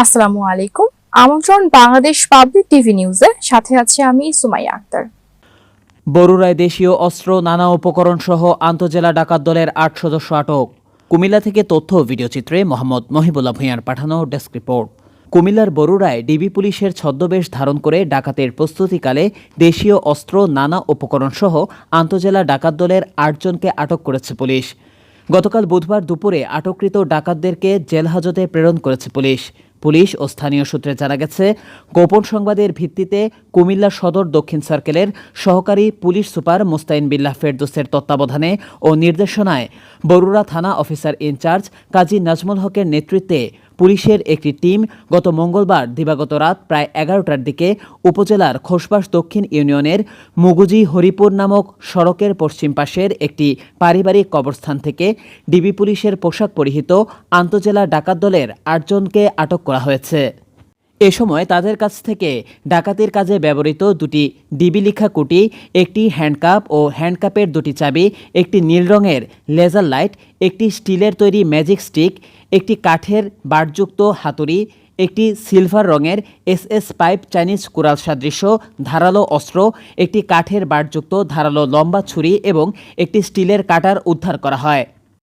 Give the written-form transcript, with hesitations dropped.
আসসালামু আলাইকুম। আমন্ত্রণ বাংলাদেশ পাবলিক টিভি নিউজে, সাথে আছি আমি সুমাইয়া আক্তার। বরুড়ায় দেশীয় অস্ত্র, নানা উপকরণ সহ আন্তজেলা ডাকাত দলের ৮ সদস্য আটক। কুমিল্লা থেকে তথ্য ও ভিডিওচিত্রে মোহাম্মদ মহিবুল্লাহ ভূঁইয়ার পাঠানো ডেস্ক রিপোর্ট। কুমিল্লার বরুড়ায় ডিবি পুলিশের ছদ্মবেশ ধারণ করে ডাকাতের প্রস্তুতিকালে দেশীয় অস্ত্র, নানা উপকরণ সহ আন্তজেলা ডাকাত দলের ৮ জনকে আটক করেছে পুলিশ। গতকাল বুধবার দুপুরে আটককৃত ডাকাতদেরকে জেল হাজতে প্রেরণ করেছে পুলিশ। পুলিশ ও স্থানীয় সূত্রে জানা গেছে, গোপন সংবাদের ভিত্তিতে কুমিল্লা সদর দক্ষিণ সার্কেলের সহকারী পুলিশ সুপার মোস্তাইন বিল্লাহ ফেরদৌসের তত্ত্বাবধানে ও নির্দেশনায় বরুড়া থানা অফিসার ইনচার্জ কাজী নাজমুল হকের নেতৃত্বে পুলিশের একটি টিম গত মঙ্গলবার দিবাগত রাত প্রায় ১১টার দিকে উপজেলার খোসবাস দক্ষিণ ইউনিয়নের মুগুজি হরিপুর নামক সড়কের পশ্চিম পাশের একটি পারিবারিক কবরস্থান থেকে ডিবি পুলিশের পোশাক পরিহিত আন্তজেলা ডাকাত দলের ৮ জনকে আটক করা হয়েছে। এ সময় তাদের কাছ থেকে ডাকাতির কাজে ব্যবহৃত দুটি ডিবি লিখা কুটি, একটি হ্যান্ডকাপ ও হ্যান্ডকাপের দুটি চাবি, একটি নীল রঙের লেজার লাইট, একটি স্টিলের তৈরি ম্যাজিক স্টিক, একটি কাঠের বারযুক্ত হাতুড়ি, একটি সিলভার রঙের এসএস পাইপ চাইনিজ কুড়াল সাদৃশ্য ধারালো অস্ত্র, একটি কাঠের বারযুক্ত ধারালো লম্বা ছুরি এবং একটি স্টিলের কাটার উদ্ধার করা হয়।